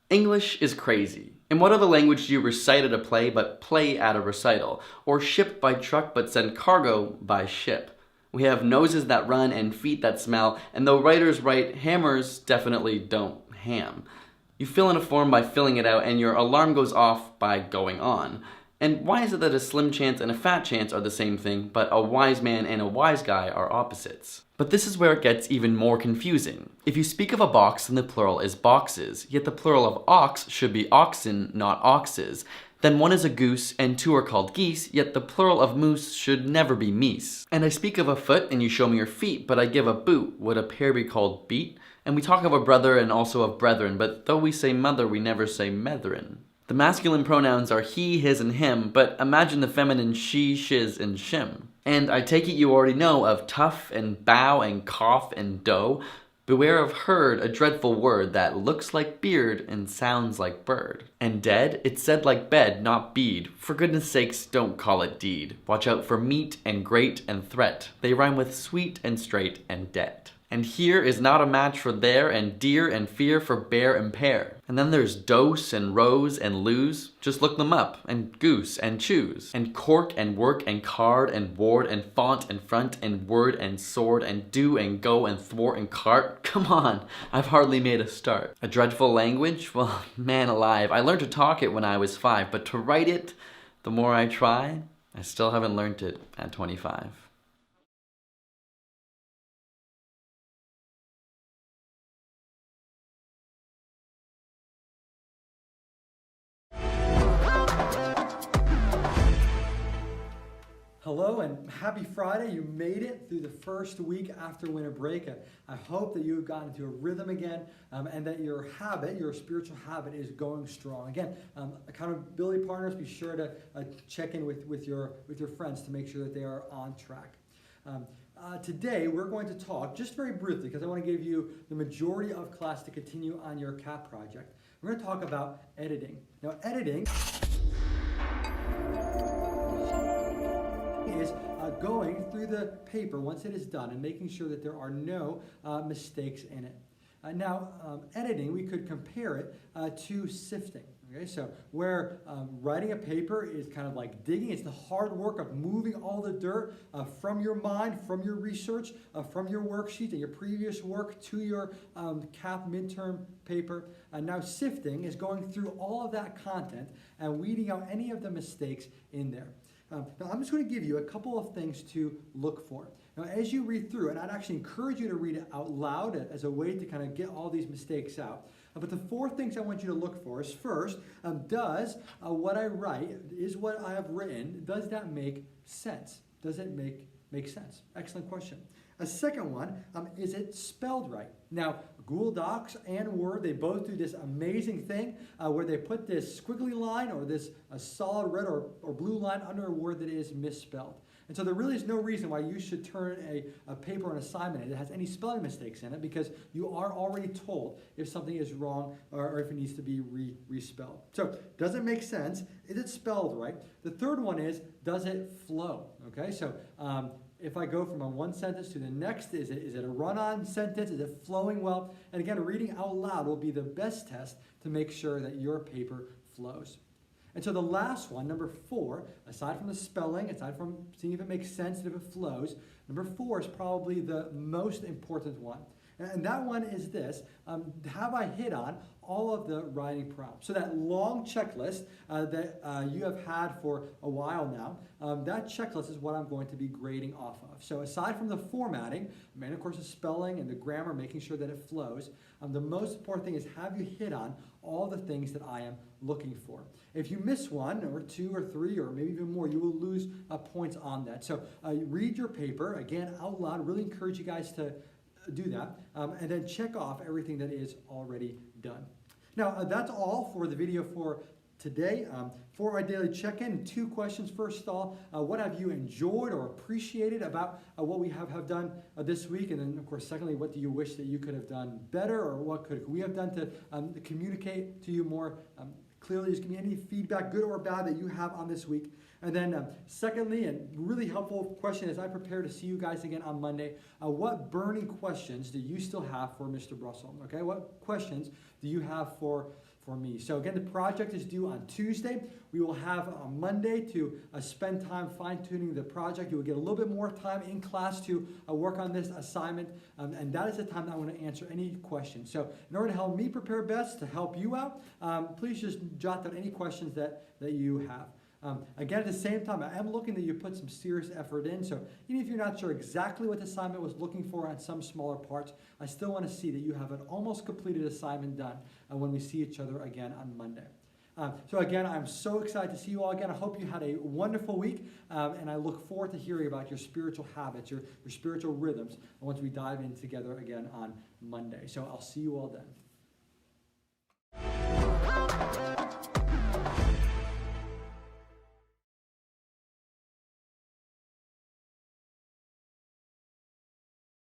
English is crazy. In what other language do you recite at a play but play at a recital? Or ship by truck but send cargo by ship? We have noses that run and feet that smell, and though writers write, hammers definitely don't ham. You fill in a form by filling it out, and your alarm goes off by going on. And why is it that a slim chance and a fat chance are the same thing, but a wise man and a wise guy are opposites? But this is where it gets even more confusing. If you speak of a box, then the plural is boxes, yet the plural of ox should be oxen, not oxes. Then one is a goose, and two are called geese, yet the plural of moose should never be meese. And I speak of a foot, and you show me your feet, but I give a boot. Would a pair be called beat? And we talk of a brother and also of brethren, but though we say mother, we never say methrin. The masculine pronouns are he, his, and him, but imagine the feminine she, shiz, and shim. And I take it you already know of tough and bow and cough and dough. Beware of herd, a dreadful word that looks like beard and sounds like bird. And dead, it's said like bed, not bead. For goodness sakes, don't call it deed. Watch out for meat and great and threat. They rhyme with sweet and straight and debt. And here is not a match for there, and deer and fear for bear and pear. And then there's dose and rose and lose. Just look them up, and goose and choose. And cork and work and card and ward and font and front and word and sword and do and go and thwart and cart. Come on, I've hardly made a start. A dreadful language? Well, man alive, I learned to talk it when I was 5, but to write it, the more I try, I still haven't learned it at 25. Hello and happy Friday. You made it through the first week after winter break. I hope that you have gotten into a rhythm again and that your habit, your spiritual habit, is going strong. Again, accountability partners, be sure to check in with your friends to make sure that they are on track. Today we're going to talk just very briefly because I want to give you the majority of class to continue on your CAP project. We're going to talk about editing. Now editing is going through the paper once it is done and making sure that there are no mistakes in it. Editing, we could compare it to sifting. Okay, so where writing a paper is kind of like digging, it's the hard work of moving all the dirt from your mind, from your research, from your worksheet and your previous work to your CAP midterm paper. Now sifting is going through all of that content and weeding out any of the mistakes in there. Now I'm just going to give you a couple of things to look for. Now as you read through, and I'd actually encourage you to read it out loud as a way to kind of get all these mistakes out. But the 4 things I want you to look for is first, does what I write, is what I have written, does that make sense? Does it make sense? Excellent question. A second one, is it spelled right? Now, Google Docs and Word, they both do this amazing thing where they put this squiggly line or this solid red or blue line under a word that is misspelled. And so there really is no reason why you should turn a paper or an assignment in that has any spelling mistakes in it because you are already told if something is wrong or if it needs to be respelled. So does it make sense? Is it spelled right? The third one is, does it flow? Okay, so if I go from one sentence to the next, is it a run-on sentence? Is it flowing well? And again, reading out loud will be the best test to make sure that your paper flows. And so the last one, number 4, aside from the spelling, aside from seeing if it makes sense and if it flows, number 4 is probably the most important one. And that one is this, have I hit on all of the writing prompts? So that long checklist that you have had for a while now, that checklist is what I'm going to be grading off of. So aside from the formatting, and of course the spelling and the grammar, making sure that it flows, the most important thing is have you hit on all the things that I am looking for. If you miss 1 or 2 or 3 or maybe even more, you will lose points on that. So read your paper, again, out loud. Really encourage you guys to do that, and then check off everything that is already done. Now, that's all for the video for today. For our daily check-in, 2 questions. First of all, what have you enjoyed or appreciated about what we have done this week? And then, of course, secondly, what do you wish that you could have done better, or what could we have done to communicate to you more clearly? Just give me any feedback, good or bad, that you have on this week. And then secondly, and really helpful question as I prepare to see you guys again on Monday, what burning questions do you still have for Mr. Brussel? Okay, what questions do you have for for me. So again, the project is due on Tuesday. We will have on Monday to spend time fine-tuning the project. You will get a little bit more time in class to work on this assignment, and that is the time that I want to answer any questions. So in order to help me prepare best to help you out, please just jot down any questions that you have. Again, at the same time, I am looking that you put some serious effort in. So even if you're not sure exactly what the assignment was looking for on some smaller parts, I still want to see that you have an almost completed assignment done when we see each other again on Monday. So again, I'm so excited to see you all again. I hope you had a wonderful week, and I look forward to hearing about your spiritual habits, your spiritual rhythms, once we dive in together again on Monday. So I'll see you all then.